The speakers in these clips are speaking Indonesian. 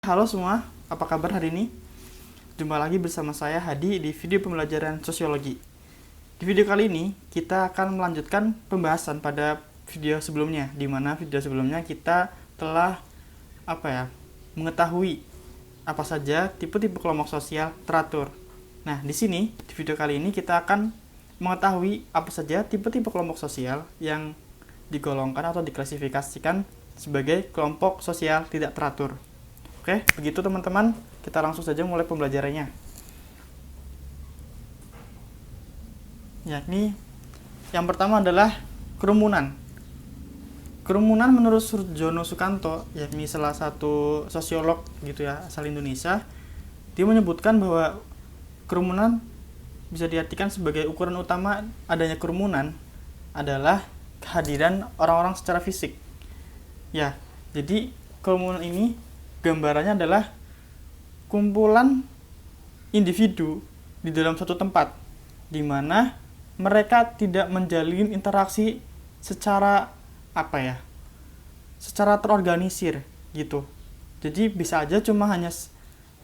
Halo semua, apa kabar hari ini? Jumpa lagi bersama saya Hadi di video pembelajaran sosiologi. Di video kali ini, kita akan melanjutkan pembahasan pada video sebelumnya, di mana video sebelumnya kita telah mengetahui apa saja tipe-tipe kelompok sosial teratur. Nah, di sini, di video kali ini kita akan mengetahui apa saja tipe-tipe kelompok sosial yang digolongkan atau diklasifikasikan sebagai kelompok sosial tidak teratur. Oke, begitu teman-teman, kita langsung saja mulai pembelajarannya. Yakni yang pertama adalah kerumunan. Kerumunan menurut Surjono Sukanto, yakni salah satu sosiolog gitu ya, asal Indonesia, dia menyebutkan bahwa kerumunan bisa diartikan sebagai ukuran utama adanya kerumunan adalah kehadiran orang-orang secara fisik. Ya, jadi kerumunan ini gambarannya adalah kumpulan individu di dalam suatu tempat di mana mereka tidak menjalin interaksi secara secara terorganisir gitu. Jadi bisa aja cuma hanya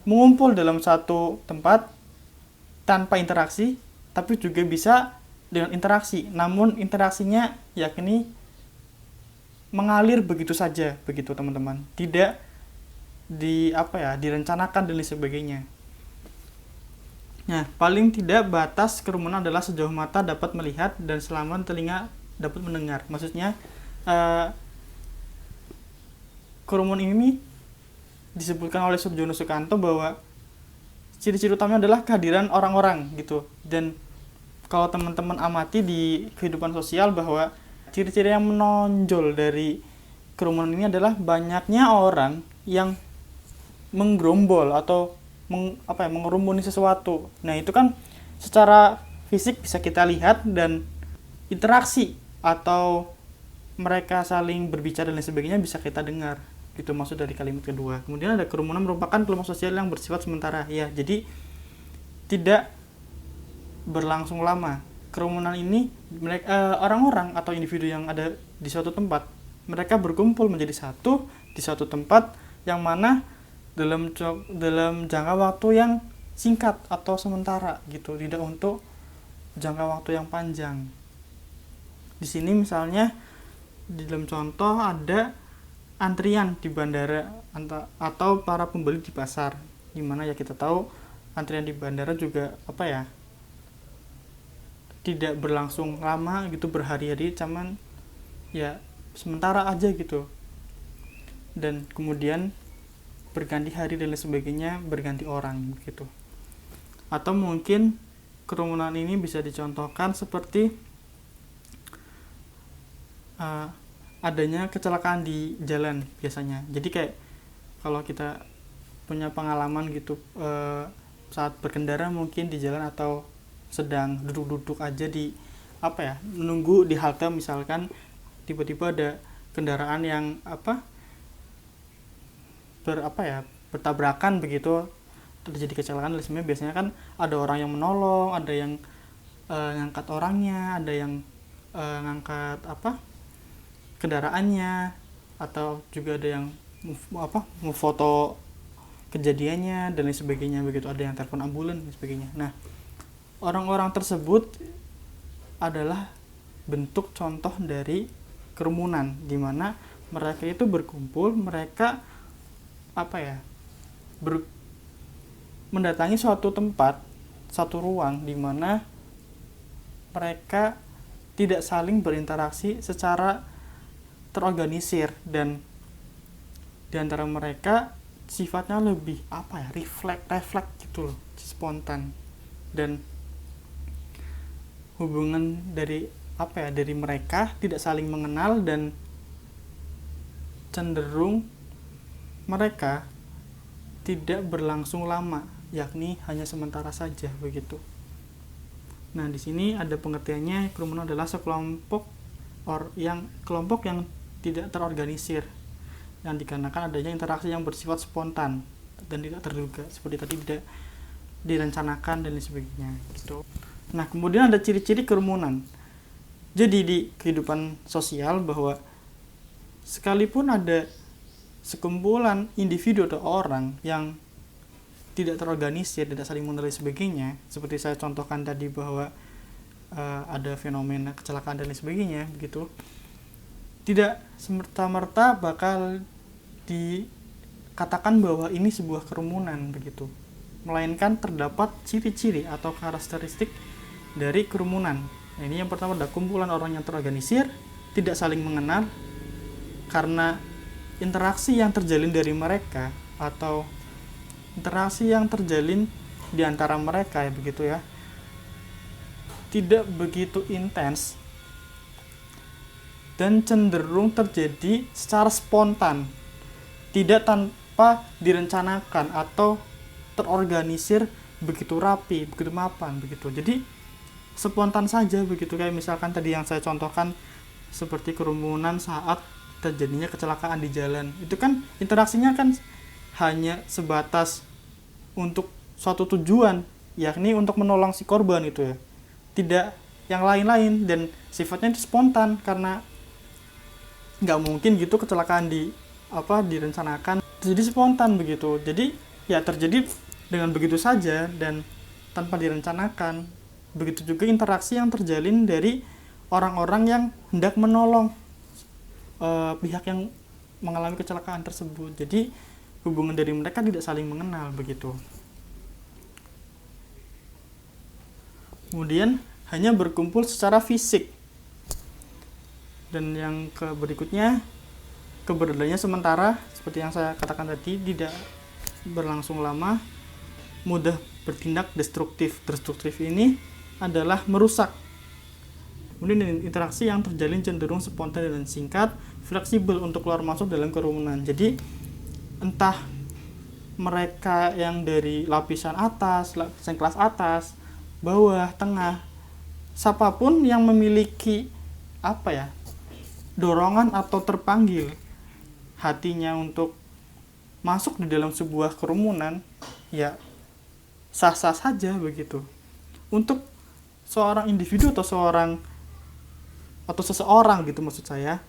mengumpul dalam satu tempat tanpa interaksi, tapi juga bisa dengan interaksi. Namun interaksinya yakni mengalir begitu saja, begitu teman-teman. Tidak direncanakan dan lain sebagainya. Nah, paling tidak batas kerumunan adalah sejauh mata dapat melihat dan selama telinga dapat mendengar. Maksudnya kerumunan ini disebutkan oleh Surjono Sukanto bahwa ciri-ciri utamanya adalah kehadiran orang-orang gitu. Dan kalau teman-teman amati di kehidupan sosial bahwa ciri-ciri yang menonjol dari kerumunan ini adalah banyaknya orang yang menggerombol atau mengerumuni sesuatu. Nah, itu kan secara fisik bisa kita lihat dan interaksi atau mereka saling berbicara dan lain sebagainya bisa kita dengar. Itu maksud dari kalimat kedua. Kemudian ada kerumunan merupakan kelompok sosial yang bersifat sementara. Ya, jadi tidak berlangsung lama. Kerumunan ini orang-orang atau individu yang ada di suatu tempat, mereka berkumpul menjadi satu di suatu tempat yang mana dalam jangka waktu yang singkat atau sementara gitu, tidak untuk jangka waktu yang panjang. Di sini misalnya di dalam contoh ada antrian di bandara atau para pembeli di pasar, dimana ya kita tahu antrian di bandara juga tidak berlangsung lama gitu, berhari-hari, cuman ya sementara aja gitu, dan kemudian berganti hari dan lain sebagainya, berganti orang gitu. Atau mungkin kerumunan ini bisa dicontohkan seperti adanya kecelakaan di jalan biasanya. Jadi kayak kalau kita punya pengalaman gitu, saat berkendara mungkin di jalan atau sedang duduk-duduk aja di menunggu di halte, misalkan tiba-tiba ada kendaraan yang bertabrakan begitu, terjadi kecelakaan. Sebenarnya biasanya kan ada orang yang menolong, ada yang ngangkat orangnya, ada yang ngangkat kendaraannya, atau juga ada yang memfoto kejadiannya dan lain sebagainya begitu, ada yang telepon ambulan dan sebagainya. Nah, orang-orang tersebut adalah bentuk contoh dari kerumunan, di mana mereka itu berkumpul, mereka mendatangi suatu tempat, satu ruang di mana mereka tidak saling berinteraksi secara terorganisir, dan di antara mereka sifatnya lebih refleks gitu loh, spontan, dan hubungan dari mereka tidak saling mengenal dan cenderung mereka tidak berlangsung lama, yakni hanya sementara saja begitu. Nah, di sini ada pengertiannya, kerumunan adalah sekelompok kelompok yang tidak terorganisir, yang dikarenakan adanya interaksi yang bersifat spontan dan tidak terduga, seperti tadi tidak direncanakan dan lain sebagainya gitu. Nah, kemudian ada ciri-ciri kerumunan. Jadi di kehidupan sosial bahwa sekalipun ada sekumpulan individu atau orang yang tidak terorganisir, tidak saling mengenal sebagainya, seperti saya contohkan tadi bahwa ada fenomena kecelakaan dan lain sebagainya, begitu, tidak semerta-merta bakal dikatakan bahwa ini sebuah kerumunan, begitu, melainkan terdapat ciri-ciri atau karakteristik dari kerumunan. Nah, ini yang pertama adalah kumpulan orang yang terorganisir, tidak saling mengenal, karena interaksi yang terjalin dari mereka atau interaksi yang terjalin di antara mereka, ya begitu ya, tidak begitu intens dan cenderung terjadi secara spontan, tidak tanpa direncanakan atau terorganisir begitu rapi, begitu mapan, begitu. Jadi spontan saja, begitu, kayak misalkan tadi yang saya contohkan seperti kerumunan saat terjadinya kecelakaan di jalan. Itu kan interaksinya kan hanya sebatas untuk suatu tujuan, yakni untuk menolong si korban itu ya, tidak yang lain-lain, dan sifatnya itu spontan karena nggak mungkin gitu kecelakaan direncanakan, jadi spontan, begitu. Jadi ya terjadi dengan begitu saja dan tanpa direncanakan. Begitu juga interaksi yang terjalin dari orang-orang yang hendak menolong pihak yang mengalami kecelakaan tersebut. Jadi hubungan dari mereka tidak saling mengenal, begitu. Kemudian hanya berkumpul secara fisik. Dan yang berikutnya, keberadaannya sementara, seperti yang saya katakan tadi, tidak berlangsung lama, mudah bertindak destruktif. Destruktif ini adalah merusak. Kemudian interaksi yang terjalin cenderung spontan dan singkat, fleksibel untuk keluar masuk dalam kerumunan. Jadi entah mereka yang dari lapisan atas, lapisan kelas atas, bawah, tengah, siapapun yang memiliki dorongan atau terpanggil hatinya untuk masuk di dalam sebuah kerumunan, ya sah-sah saja, begitu. Untuk seorang individu atau seseorang gitu, maksud saya,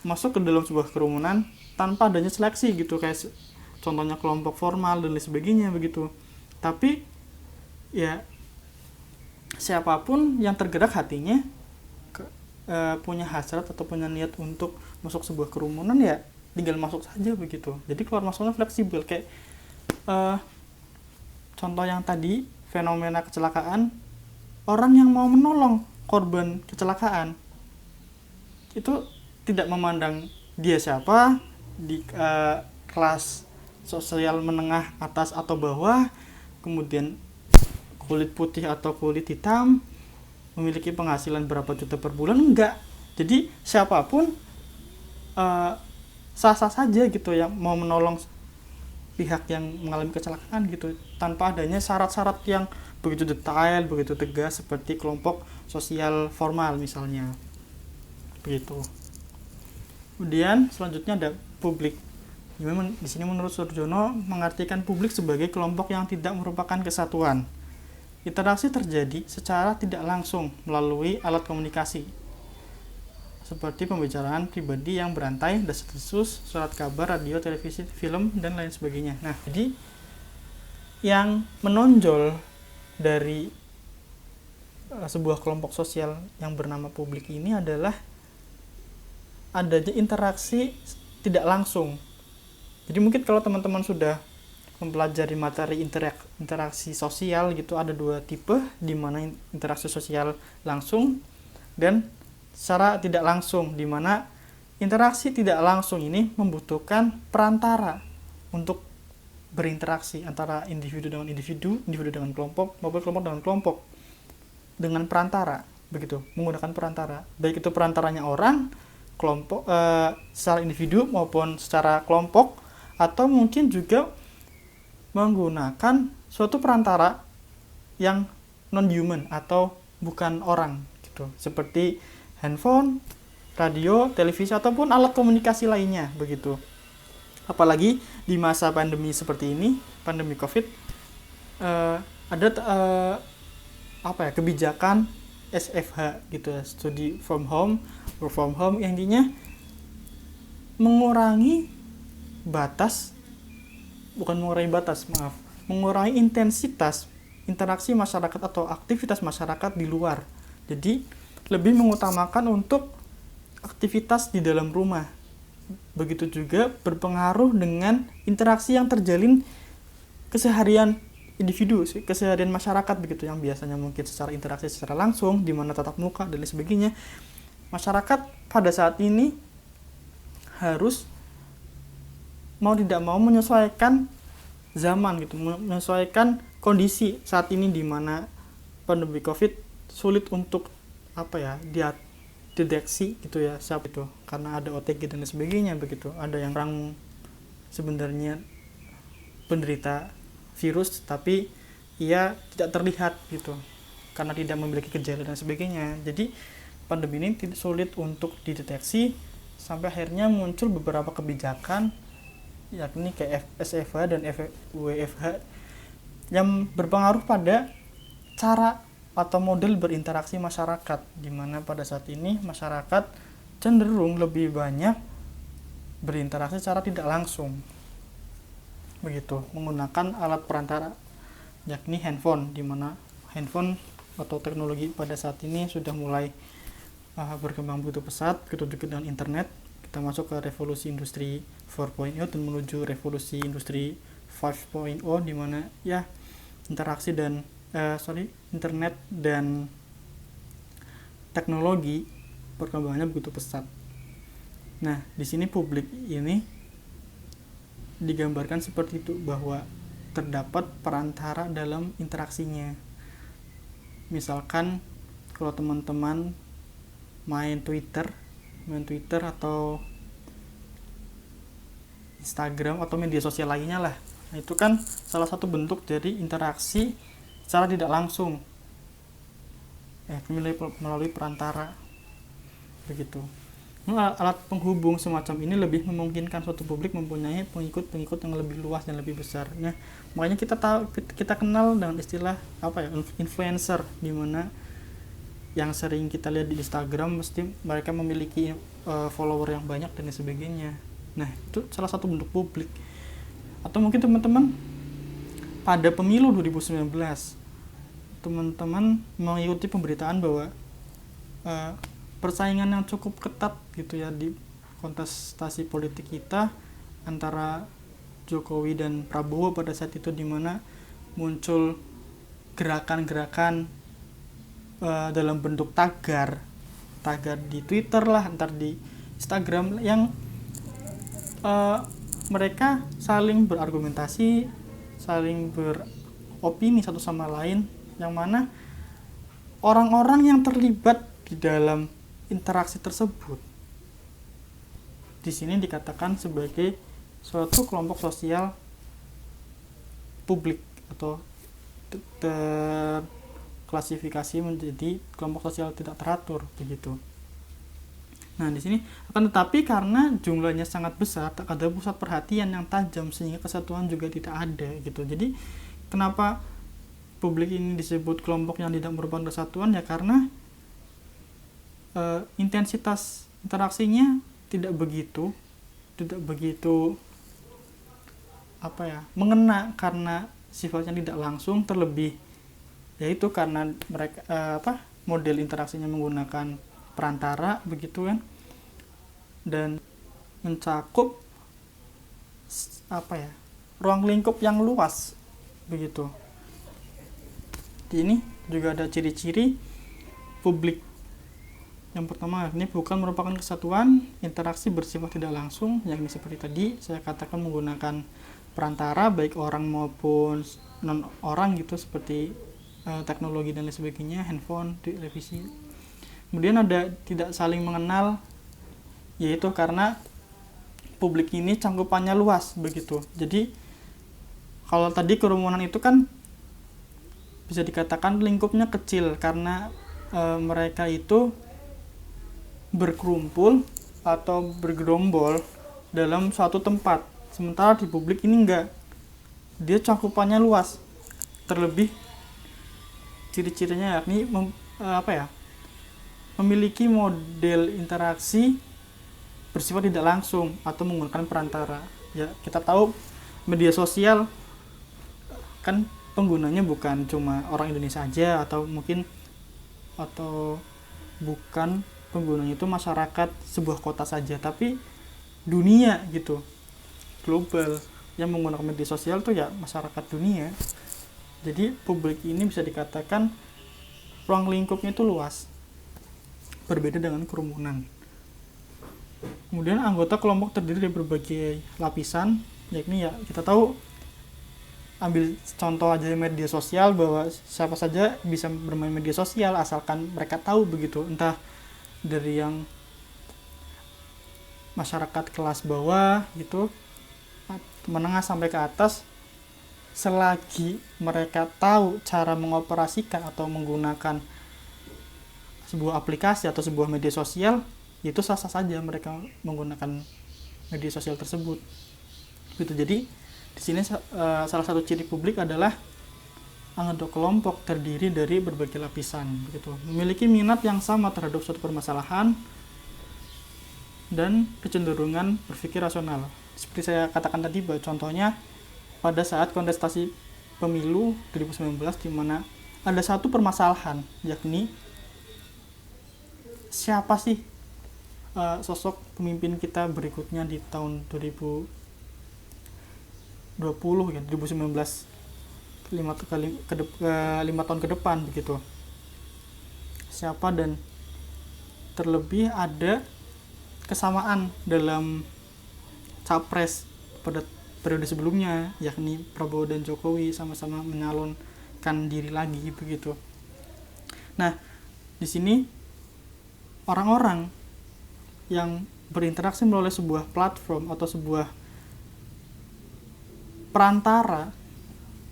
masuk ke dalam sebuah kerumunan tanpa adanya seleksi gitu, kayak contohnya kelompok formal dan lain sebagainya, begitu. Tapi ya siapapun yang tergerak hatinya punya hasrat atau punya niat untuk masuk sebuah kerumunan, ya tinggal masuk saja, begitu. Jadi keluar masuknya fleksibel, kayak contoh yang tadi, fenomena kecelakaan, orang yang mau menolong korban kecelakaan itu tidak memandang dia siapa, di kelas sosial menengah atas atau bawah, kemudian kulit putih atau kulit hitam, memiliki penghasilan berapa juta per bulan, enggak. Jadi siapapun sah-sah saja gitu yang mau menolong pihak yang mengalami kecelakaan gitu, tanpa adanya syarat-syarat yang begitu detail, begitu tegas seperti kelompok sosial formal misalnya, begitu. Kemudian selanjutnya ada publik. Di sini menurut Surjono mengartikan publik sebagai kelompok yang tidak merupakan kesatuan. Interaksi terjadi secara tidak langsung melalui alat komunikasi, seperti pembicaraan pribadi yang berantai, desas-desus, surat kabar, radio, televisi, film, dan lain sebagainya. Nah, jadi yang menonjol dari sebuah kelompok sosial yang bernama publik ini adalah adanya interaksi tidak langsung. Jadi mungkin kalau teman-teman sudah mempelajari materi interaksi sosial gitu, ada dua tipe, di mana interaksi sosial langsung dan secara tidak langsung, di mana interaksi tidak langsung ini membutuhkan perantara untuk berinteraksi antara individu dengan individu, individu dengan kelompok, maupun kelompok dengan kelompok, dengan perantara, begitu, menggunakan perantara, baik itu perantaranya orang, kelompok, secara individu maupun secara kelompok, atau mungkin juga menggunakan suatu perantara yang non-human atau bukan orang gitu, seperti handphone, radio, televisi, ataupun alat komunikasi lainnya, begitu. Apalagi di masa pandemi seperti ini, pandemi COVID, ada kebijakan SFH gitu, study from home, work from home, yang intinya mengurangi batas, bukan mengurangi batas, maaf, mengurangi intensitas interaksi masyarakat atau aktivitas masyarakat di luar. Jadi lebih mengutamakan untuk aktivitas di dalam rumah. Begitu juga berpengaruh dengan interaksi yang terjalin keseharian individu, keseharian masyarakat begitu, yang biasanya mungkin secara interaksi secara langsung di mana tatap muka dan lain sebagainya. Masyarakat pada saat ini harus mau tidak mau menyesuaikan zaman gitu, menyesuaikan kondisi saat ini di mana pandemi Covid sulit untuk deteksi gitu ya siapa itu, karena ada OTG dan lain sebagainya begitu. Ada yang orang sebenarnya penderita virus tapi ia tidak terlihat gitu karena tidak memiliki gejala dan sebagainya. Jadi pandemi ini sulit untuk dideteksi sampai akhirnya muncul beberapa kebijakan yakni kayak SFH dan WFH yang berpengaruh pada cara atau model berinteraksi masyarakat, di mana pada saat ini masyarakat cenderung lebih banyak berinteraksi secara tidak langsung begitu, menggunakan alat perantara yakni handphone, di mana handphone atau teknologi pada saat ini sudah mulai berkembang begitu pesat, begitu juga dengan internet. Kita masuk ke revolusi industri 4.0 dan menuju revolusi industri 5.0, di mana ya interaksi dan internet dan teknologi perkembangannya begitu pesat. Nah, di sini publik ini digambarkan seperti itu, bahwa terdapat perantara dalam interaksinya. Misalkan kalau teman-teman main Twitter atau Instagram atau media sosial lainnya lah, nah itu kan salah satu bentuk dari interaksi secara tidak langsung melalui perantara begitu. Alat penghubung semacam ini lebih memungkinkan suatu publik mempunyai pengikut yang lebih luas dan lebih besar. Nah, makanya kita kenal dengan istilah influencer, di mana yang sering kita lihat di Instagram mesti mereka memiliki follower yang banyak dan sebagainya. Nah, itu salah satu bentuk publik. Atau mungkin teman-teman pada pemilu 2019 teman-teman mengikuti pemberitaan bahwa persaingan yang cukup ketat gitu ya di kontestasi politik kita antara Jokowi dan Prabowo pada saat itu, di mana muncul gerakan-gerakan dalam bentuk tagar di Twitter lah, antar di Instagram, yang mereka saling berargumentasi, saling beropini satu sama lain, yang mana orang-orang yang terlibat di dalam interaksi tersebut di sini dikatakan sebagai suatu kelompok sosial publik atau terklasifikasi menjadi kelompok sosial tidak teratur begitu. Nah, di sini akan tetapi karena jumlahnya sangat besar, tak ada pusat perhatian yang tajam sehingga kesatuan juga tidak ada gitu. Jadi kenapa publik ini disebut kelompok yang tidak merupakan kesatuan, ya karena intensitas interaksinya tidak begitu mengena karena sifatnya tidak langsung, terlebih yaitu karena mereka model interaksinya menggunakan perantara begitu kan, dan mencakup ruang lingkup yang luas begitu. Ini juga ada ciri-ciri publik. Yang pertama, ini bukan merupakan kesatuan, interaksi bersifat tidak langsung, yakni seperti tadi saya katakan menggunakan perantara baik orang maupun non orang gitu, seperti teknologi dan lain sebagainya, handphone, televisi. Kemudian ada tidak saling mengenal, yaitu karena publik ini cangkupannya luas begitu. Jadi kalau tadi kerumunan itu kan bisa dikatakan lingkupnya kecil karena mereka itu berkerumpul atau bergerombol dalam suatu tempat. Sementara di publik ini enggak, dia cakupannya luas. Terlebih ciri-cirinya yakni memiliki model interaksi bersifat tidak langsung atau menggunakan perantara. Ya, kita tahu media sosial kan penggunanya bukan cuma orang Indonesia aja, atau bukan penggunanya itu masyarakat sebuah kota saja, tapi dunia gitu, global. Yang menggunakan media sosial tuh ya masyarakat dunia. Jadi publik ini bisa dikatakan ruang lingkupnya itu luas, berbeda dengan kerumunan. Kemudian anggota kelompok terdiri dari berbagai lapisan, yakni ya kita tahu, ambil contoh aja media sosial, bahwa siapa saja bisa bermain media sosial asalkan mereka tahu begitu, entah dari yang masyarakat kelas bawah gitu, menengah sampai ke atas, selagi mereka tahu cara mengoperasikan atau menggunakan sebuah aplikasi atau sebuah media sosial, itu sah-sah saja mereka menggunakan media sosial tersebut gitu. Jadi di sini salah satu ciri publik adalah anggota kelompok terdiri dari berbagai lapisan begitu, memiliki minat yang sama terhadap suatu permasalahan dan kecenderungan berpikir rasional. Seperti saya katakan tadi, bahwa contohnya pada saat kontestasi pemilu 2019, di mana ada satu permasalahan, yakni siapa sih sosok pemimpin kita berikutnya di tahun 2020 ya, 2019, 5 tahun ke depan begitu. Siapa, dan terlebih ada kesamaan dalam capres pada periode sebelumnya, yakni Prabowo dan Jokowi sama-sama menyalonkan diri lagi begitu. Nah, di sini orang-orang yang berinteraksi melalui sebuah platform atau sebuah perantara,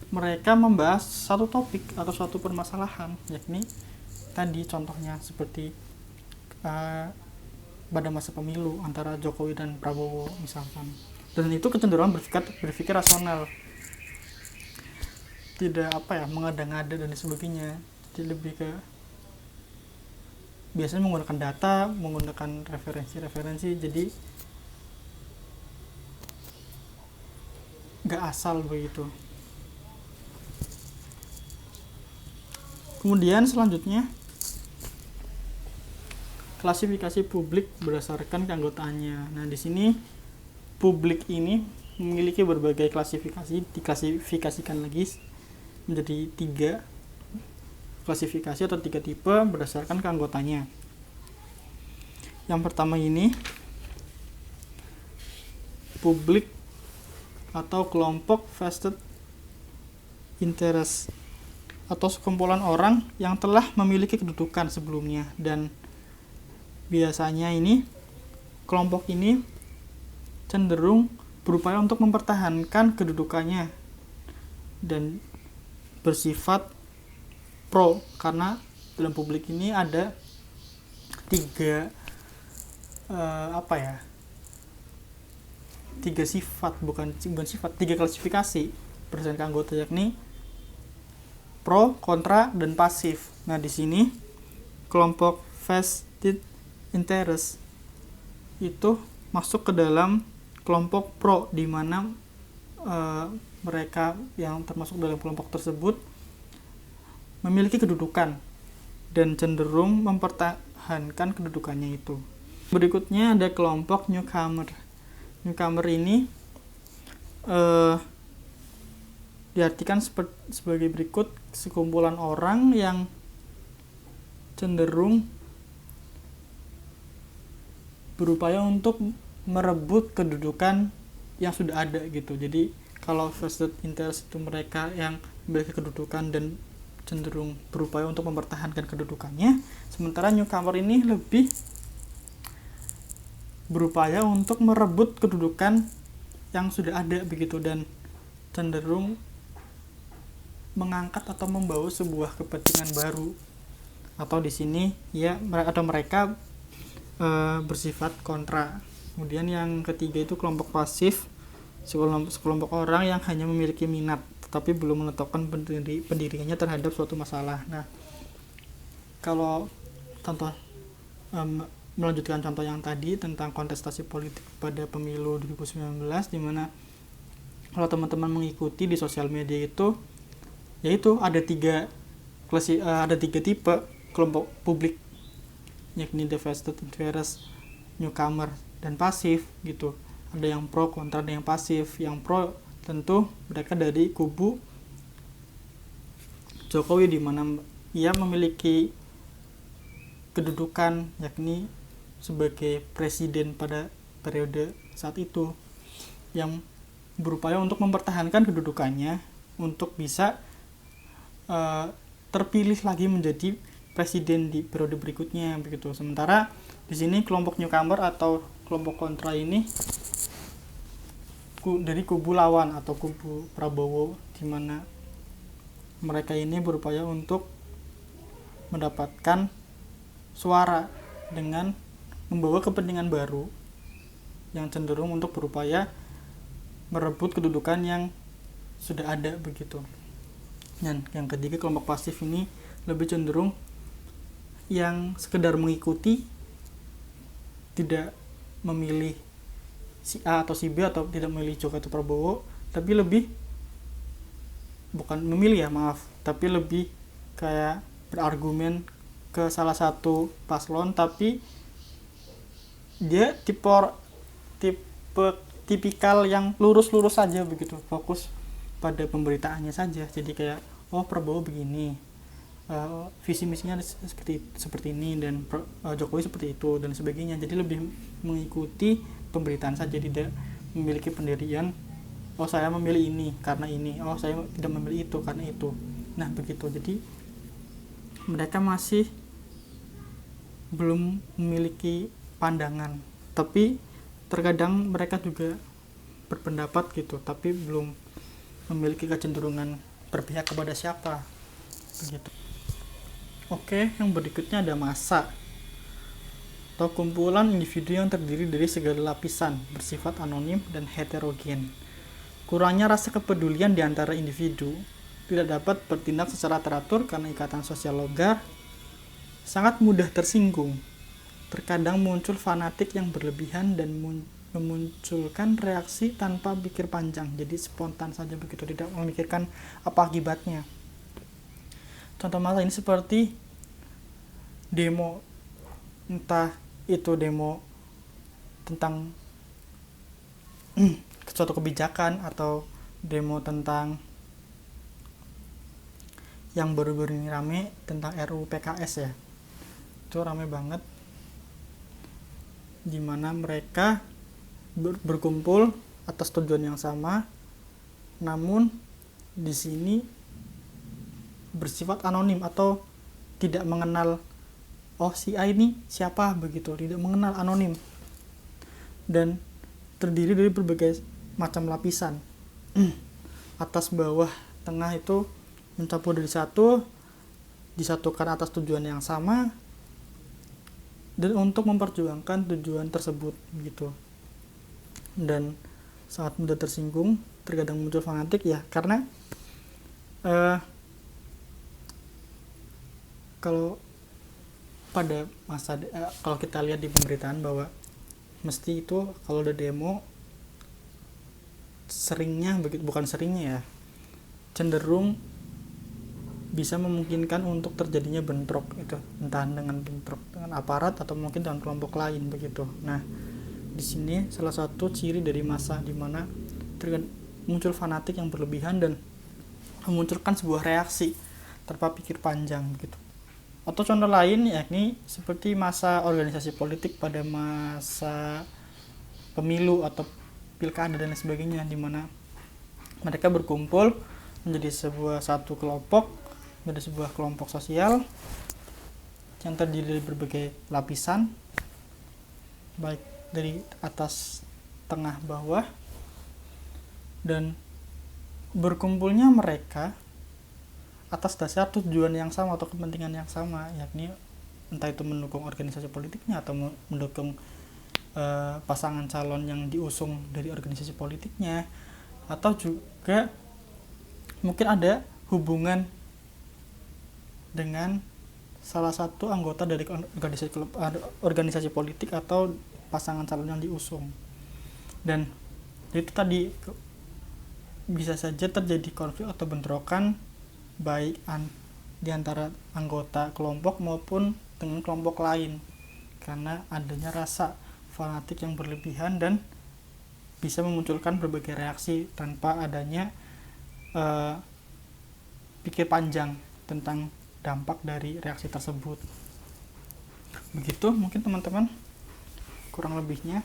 mereka membahas satu topik atau suatu permasalahan, yakni tadi contohnya seperti pada masa pemilu antara Jokowi dan Prabowo misalkan. Dan itu kecenderungan berpikir rasional, tidak mengada-ngada dan sebagainya. Jadi lebih ke biasanya menggunakan data, menggunakan referensi, jadi nggak asal begitu. Kemudian selanjutnya, klasifikasi publik berdasarkan keanggotaannya. Nah, di sini publik ini memiliki berbagai klasifikasi, diklasifikasikan lagi menjadi 3 klasifikasi atau 3 tipe berdasarkan keanggotaannya. Yang pertama ini publik atau kelompok vested interest, atau sekumpulan orang yang telah memiliki kedudukan sebelumnya, dan biasanya ini kelompok ini cenderung berupaya untuk mempertahankan kedudukannya dan bersifat pro, karena dalam publik ini ada 3 klasifikasi berdasarkan anggota, yakni pro, kontra, dan pasif. Nah, di sini kelompok vested interest itu masuk ke dalam kelompok pro, di mana mereka yang termasuk dalam kelompok tersebut memiliki kedudukan dan cenderung mempertahankan kedudukannya itu. Berikutnya ada kelompok newcomer. Newcomer ini diartikan sebagai berikut: sekumpulan orang yang cenderung berupaya untuk merebut kedudukan yang sudah ada gitu. Jadi kalau vested interest itu mereka yang memiliki kedudukan dan cenderung berupaya untuk mempertahankan kedudukannya, sementara newcomer ini lebih berupaya untuk merebut kedudukan yang sudah ada begitu, dan cenderung mengangkat atau membawa sebuah kepentingan baru, atau di sini ya mereka bersifat kontra. Kemudian yang ketiga itu kelompok pasif, sekelompok orang yang hanya memiliki minat tetapi belum menetapkan pendiriannya terhadap suatu masalah. Nah, kalau contoh melanjutkan contoh yang tadi tentang kontestasi politik pada pemilu 2019, di mana kalau teman-teman mengikuti di sosial media itu, yaitu ada tiga tipe kelompok publik, yakni the vested interest, newcomer, dan pasif gitu. Ada yang pro kontra, ada yang pasif. Yang pro tentu mereka dari kubu Jokowi, di mana ia memiliki kedudukan yakni sebagai presiden pada periode saat itu, yang berupaya untuk mempertahankan kedudukannya untuk bisa terpilih lagi menjadi presiden di periode berikutnya begitu. Sementara di sini kelompok newcomer atau kelompok kontra ini dari kubu lawan atau kubu Prabowo, di mana mereka ini berupaya untuk mendapatkan suara dengan membawa kepentingan baru yang cenderung untuk berupaya merebut kedudukan yang sudah ada begitu. Dan yang ketiga, kelompok pasif ini lebih cenderung yang sekedar mengikuti, tidak memilih si A atau si B, atau tidak memilih Jokowi atau Prabowo, tapi lebih bukan memilih tapi lebih kayak berargumen ke salah satu paslon, tapi dia tipikal yang lurus-lurus saja begitu, fokus pada pemberitaannya saja. Jadi kayak Prabowo begini, visi misinya seperti ini, dan Jokowi seperti itu dan sebagainya. Jadi lebih mengikuti pemberitaan saja, tidak memiliki pendirian saya memilih ini karena ini, saya tidak memilih itu karena itu. Nah begitu. Jadi mereka masih belum memiliki pandangan, tapi terkadang mereka juga berpendapat gitu, tapi belum memiliki kecenderungan berpihak kepada siapa begitu. Oke, yang berikutnya ada massa atau kumpulan individu yang terdiri dari segala lapisan, bersifat anonim dan heterogen. Kurangnya rasa kepedulian di antara individu, tidak dapat bertindak secara teratur karena ikatan sosial longgar, sangat mudah tersinggung, terkadang muncul fanatik yang berlebihan dan memunculkan reaksi tanpa pikir panjang, jadi spontan saja begitu, tidak memikirkan apa akibatnya. Contoh massa ini seperti demo, entah itu demo tentang suatu kebijakan atau demo tentang yang baru-baru ini rame tentang RUU PKS ya, itu rame banget, dimana mereka berkumpul atas tujuan yang sama, namun di sini bersifat anonim atau tidak mengenal si A ini siapa begitu, tidak mengenal, anonim, dan terdiri dari berbagai macam lapisan, atas, bawah, tengah, itu mencampur dari satu, disatukan atas tujuan yang sama dan untuk memperjuangkan tujuan tersebut gitu. Dan sangat mudah tersinggung, terkadang muncul fanatik ya, karena kalau pada masa kalau kita lihat di pemberitaan bahwa mesti itu kalau ada demo cenderung bisa memungkinkan untuk terjadinya bentrok itu, entah dengan bentrok dengan aparat atau mungkin dengan kelompok lain begitu. Nah, di sini salah satu ciri dari massa di mana muncul fanatik yang berlebihan dan memunculkan sebuah reaksi tanpa pikir panjang begitu. Atau contoh lain yakni seperti masa organisasi politik pada masa pemilu atau pilkada dan lain sebagainya, di mana mereka berkumpul menjadi satu kelompok, menjadi sebuah kelompok sosial yang terdiri dari berbagai lapisan, baik dari atas, tengah, bawah, dan berkumpulnya mereka atas dasar tujuan yang sama atau kepentingan yang sama, yakni entah itu mendukung organisasi politiknya atau mendukung pasangan calon yang diusung dari organisasi politiknya, atau juga mungkin ada hubungan dengan salah satu anggota dari organisasi politik atau pasangan calon yang diusung. Dan itu tadi bisa saja terjadi konflik atau bentrokan baik di antara anggota kelompok maupun dengan kelompok lain, karena adanya rasa fanatik yang berlebihan dan bisa memunculkan berbagai reaksi tanpa adanya pikir panjang tentang dampak dari reaksi tersebut. Begitu mungkin teman-teman kurang lebihnya.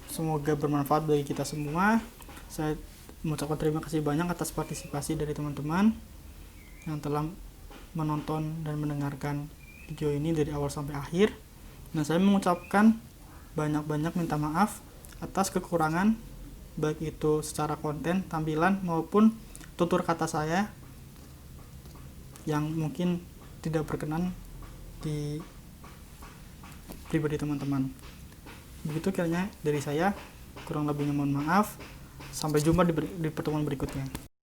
Semoga bermanfaat bagi kita semua. Saya mengucapkan terima kasih banyak atas partisipasi dari teman-teman yang telah menonton dan mendengarkan video ini dari awal sampai akhir. Dan saya mengucapkan banyak-banyak minta maaf atas kekurangan, baik itu secara konten, tampilan, maupun tutur kata saya yang mungkin tidak berkenan di pribadi teman-teman. Begitu kiranya dari saya, kurang lebihnya mohon maaf. Sampai jumpa di pertemuan berikutnya.